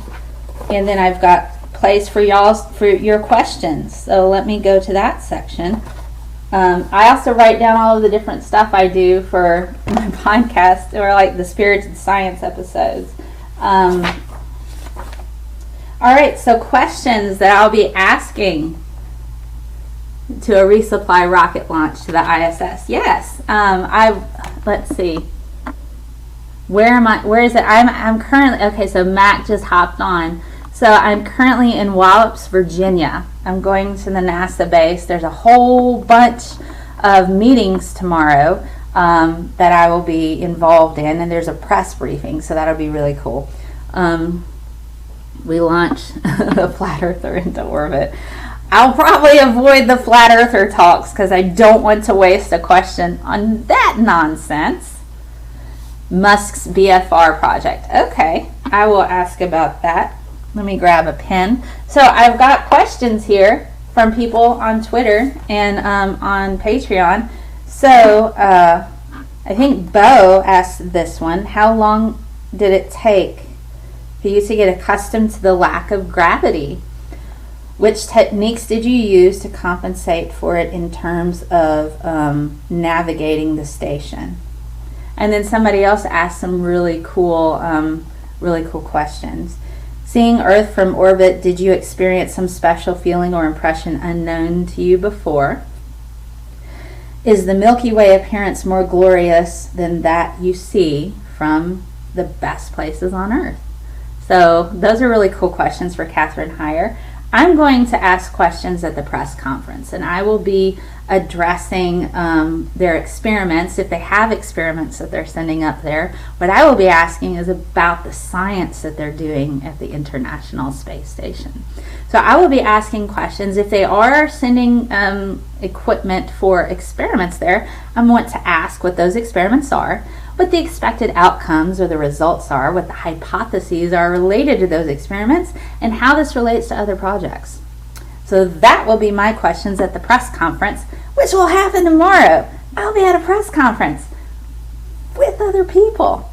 and then I've got place for your questions. So let me go to that section. I also write down all of the different stuff I do for my podcast, or like the Spirited Science episodes. All right, so questions that I'll be asking to a resupply rocket launch to the ISS. Yes, let's see. Where is it? I'm currently, okay, so Mac just hopped on. So I'm currently in Wallops, Virginia. I'm going to the NASA base. There's a whole bunch of meetings tomorrow that I will be involved in, and there's a press briefing, so that'll be really cool. We launch the flat earther into orbit. I'll probably avoid the flat earther talks because I don't want to waste a question on that nonsense. Musk's BFR project. Okay, I will ask about that. Let me grab a pen. So I've got questions here from people on Twitter and on Patreon. So I think Bo asked this one. How long did it take for you to get accustomed to the lack of gravity? Which techniques did you use to compensate for it in terms of navigating the station? And then somebody else asked some really cool questions. Seeing Earth from orbit, did you experience some special feeling or impression unknown to you before? Is the Milky Way appearance more glorious than that you see from the best places on Earth? So those are really cool questions for Catherine Heyer. I'm going to ask questions at the press conference, and I will be addressing their experiments, if they have experiments that they're sending up there. What I will be asking is about the science that they're doing at the International Space Station. So I will be asking questions. If they are sending equipment for experiments there, I want to ask what those experiments are, what the expected outcomes or the results are, what the hypotheses are related to those experiments, and how this relates to other projects. So that will be my questions at the press conference, which will happen tomorrow. I'll be at a press conference with other people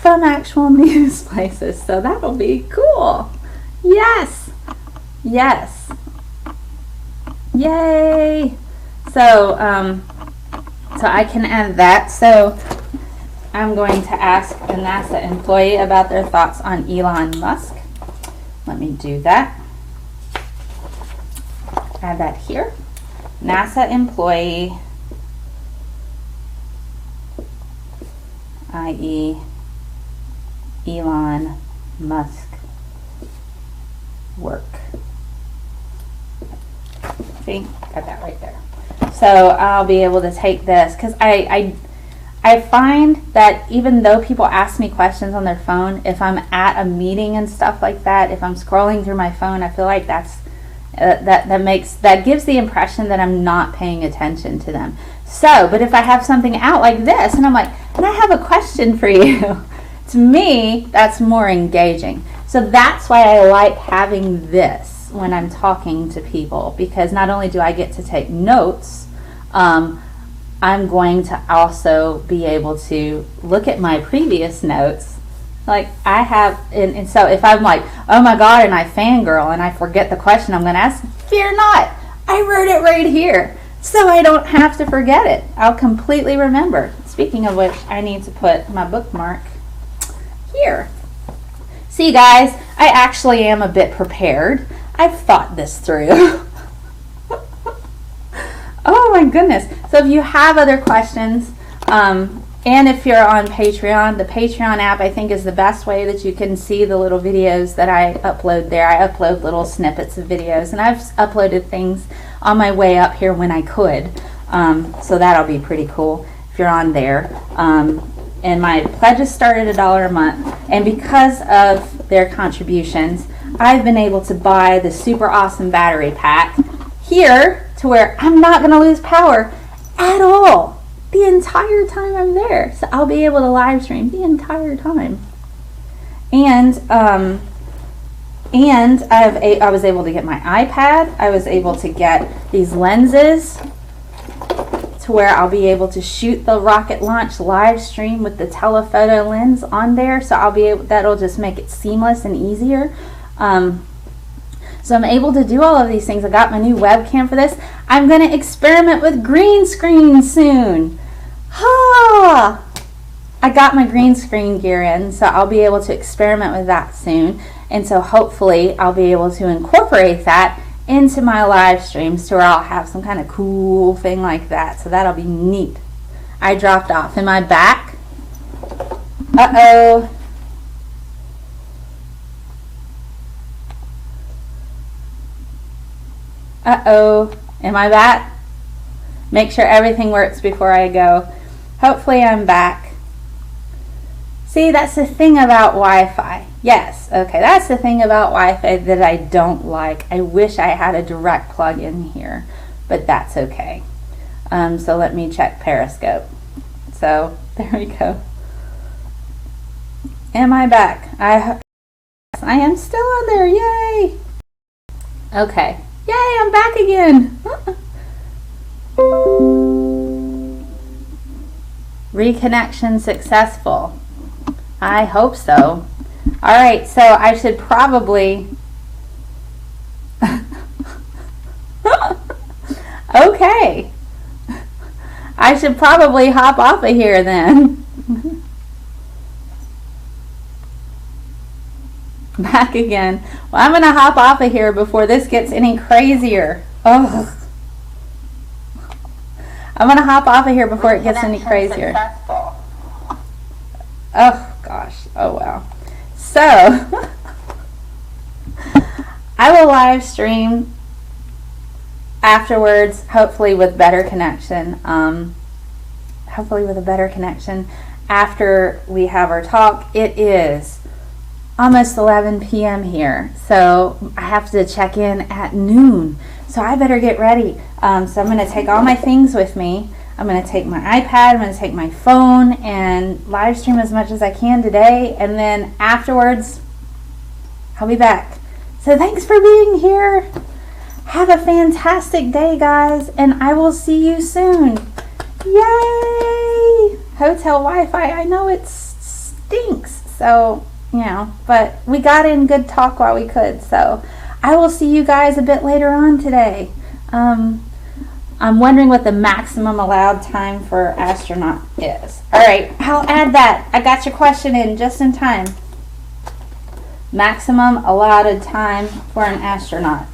from actual news places. So that'll be cool. Yes. Yes. Yay. So I can add that. So I'm going to ask a NASA employee about their thoughts on Elon Musk. Let me do that. Add that here. NASA employee, i.e. Elon Musk work. See, got that right there. So I'll be able to take this because I find that even though people ask me questions on their phone, if I'm at a meeting and stuff like that, if I'm scrolling through my phone, I feel like that gives the impression that I'm not paying attention to them. So, but if I have something out like this and I'm like, and I have a question for you, to me, that's more engaging. So that's why I like having this when I'm talking to people, because not only do I get to take notes, I'm going to also be able to look at my previous notes. Like I have, and so if I'm like, oh my God, and I fangirl and I forget the question I'm going to ask, fear not, I wrote it right here. So I don't have to forget it. I'll completely remember. Speaking of which, I need to put my bookmark here. See guys, I actually am a bit prepared. I've thought this through. Oh my goodness. So if you have other questions, and if you're on Patreon, the Patreon app I think is the best way that you can see the little videos that I upload there. I upload little snippets of videos, and I've uploaded things on my way up here when I could. So that'll be pretty cool if you're on there. And my pledges start at $1 a month. And because of their contributions, I've been able to buy the super awesome battery pack here to where I'm not going to lose power at all the entire time I'm there. So I'll be able to live stream the entire time. And I was able to get my iPad. I was able to get these lenses to where I'll be able to shoot the rocket launch live stream with the telephoto lens on there. So I'll be able, that'll just make it seamless and easier. So I'm able to do all of these things. I got my new webcam for this. I'm going to experiment with green screen soon. Ha! I got my green screen gear in, so I'll be able to experiment with that soon. And so hopefully I'll be able to incorporate that into my live streams to where I'll have some kind of cool thing like that. So that'll be neat. I dropped off. Am I back? Uh-oh. Uh-oh. Am I back? Make sure everything works before I go. Hopefully I'm back. See, that's the thing about Wi-Fi. Yes, okay, that's the thing about Wi-Fi that I don't like. I wish I had a direct plug in here, but that's okay. So let me check Periscope. So there we go. Am I back? I am still on there. Yay! Okay. Yay, I'm back again. Reconnection successful. I hope so. All right, so I should probably okay. I should probably hop off of here then. Back again. Well, I'm going to hop off of here before this gets any crazier. Oh. I'm going to hop off of here before it gets any crazier. Oh, gosh. Oh, wow. So, I will live stream afterwards, hopefully with better connection. Hopefully with a better connection after we have our talk. It is almost 11 p.m. here, so I have to check in at noon. So I better get ready. So I'm going to take all my things with me. I'm going to take my iPad, I'm going to take my phone and live stream as much as I can today, and then afterwards I'll be back. So thanks for being here. Have a fantastic day, guys, and I will see you soon. Yay! Hotel Wi-Fi, I know it stinks, so, you know, but we got in good talk while we could, so I will see you guys a bit later on today. I'm wondering what the maximum allowed time for astronaut is. All right, I'll add that. I got your question in just in time. Maximum allotted time for an astronaut.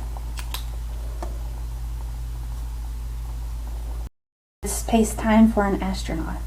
Space time for an astronaut.